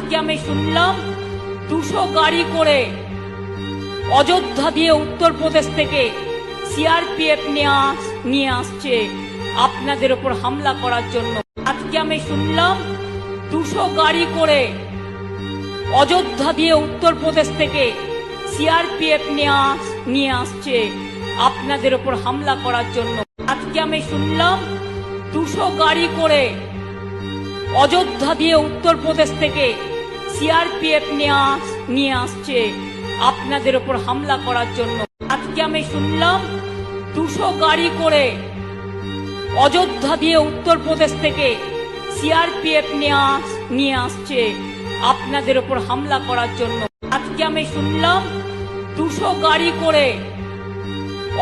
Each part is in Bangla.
আজকে আমি শুনলাম 200 গাড়ি করে অযোধ্যা দিয়ে উত্তরপ্রদেশ থেকে সিআরপিএফ নিয়ে আসছে আপনাদের উপর হামলা করার জন্য। আজকে আমি শুনলাম 200 গাড়ি করে অযোধ্যা দিয়ে উত্তরপ্রদেশ থেকে সিআরপিএফ নিয়ে আসছে আপনাদের উপর হামলা করার জন্য। আজকে আমি শুনলাম 200 গাড়ি করে অযোধ্যা দিয়ে উত্তরপ্রদেশ থেকে সিআরপিএফ নিয়ে আসছে আপনাদের উপর হামলা করার জন্য। আজকে আমি শুনলাম 200 গাড়ি করে অযোধ্যা দিয়ে উত্তরপ্রদেশ থেকে সিআরপিএফ নিয়ে আসছে আপনাদের উপর হামলা করার জন্য। আজকে আমি শুনলাম 200 গাড়ি করে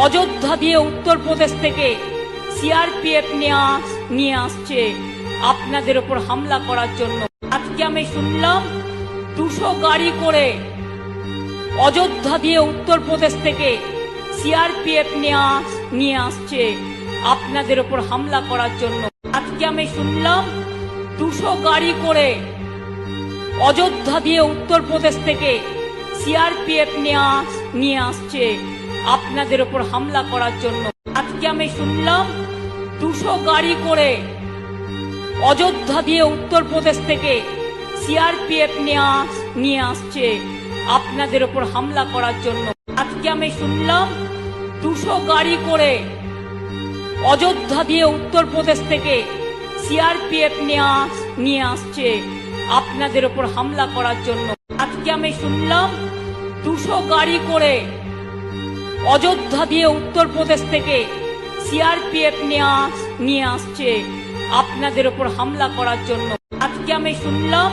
অযোধ্যা দিয়ে উত্তরপ্রদেশ থেকে সিআরপিএফ নিয়ে আসছে আপনাদের উপর হামলা করার জন্য। আজকে আমি শুনলাম 200 গাড়ি করে অযোধ্যা দিয়ে উত্তরপ্রদেশ থেকে সিআরপিএফ নিয়ে আসছে আপনাদের উপর হামলা করার জন্য। আজকে আমি শুনলাম 200 গাড়ি করে অযোধ্যা দিয়ে উত্তরপ্রদেশ থেকে সিআরপিএফ নিয়ে আসছে আপনাদের উপর হামলা করার জন্য। আজকে আমি শুনলাম 200 গাড়ি করে অযোধ্যা দিয়ে উত্তরপ্রদেশ থেকে সিআরপিএফ নিয়ে আসছে আপনাদের উপর হামলা করার জন্য। আজকে আমি শুনলাম 200 গাড়ি করে অযোধ্যা দিয়ে উত্তরপ্রদেশ থেকে সিআরপিএফ নিয়ে আসছে আপনাদের উপর হামলা করার জন্য। আজকে আমি শুনলাম 200 গাড়ি করে অযোধ্যা দিয়ে উত্তরপ্রদেশ থেকে সিআরপিএফ নিয়ে আসছে আপনাদের উপর হামলা করার জন্য। আজকে আমি শুনলাম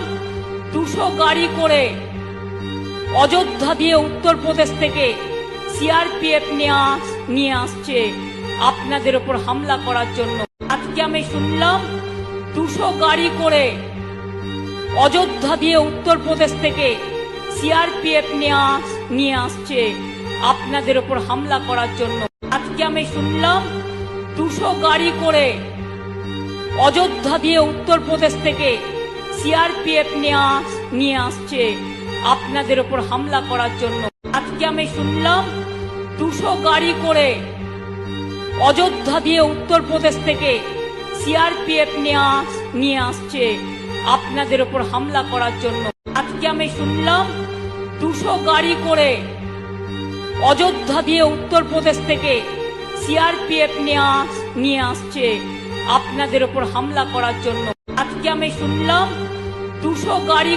200 গাড়ি করে অযোধ্যা দিয়ে উত্তরপ্রদেশ থেকে সিআরপিএফ নিয়ে আসছে আপনাদের উপর হামলা করার জন্য। আজকে আমি শুনলাম 200 গাড়ি করে অযোধ্যা দিয়ে উত্তরপ্রদেশ থেকে সিআরপিএফ নিয়ে আসছে আপনাদের উপর হামলা করার জন্য। আজকে আমি শুনলাম 200 গাড়ি করে অযোধ্যা দিয়ে উত্তরপ্রদেশ থেকে সিআরপিএফ নিয়ে আসছে আপনাদের উপর হামলা করার জন্য। আজকে আমি শুনলাম 200 গাড়ি করে অযোধ্যা দিয়ে উত্তরপ্রদেশ থেকে সিআরপিএফ নিয়ে আসছে আপনাদের উপর হামলা করার জন্য। আজকে আমি শুনলাম 200 গাড়ি করে অযোধ্যা দিয়ে উত্তরপ্রদেশ থেকে সিআরপিএফ নিয়ে আসছে আপনাদের উপর হামলা করার জন্য। আজকে আমি শুনলাম 200 গাড়ি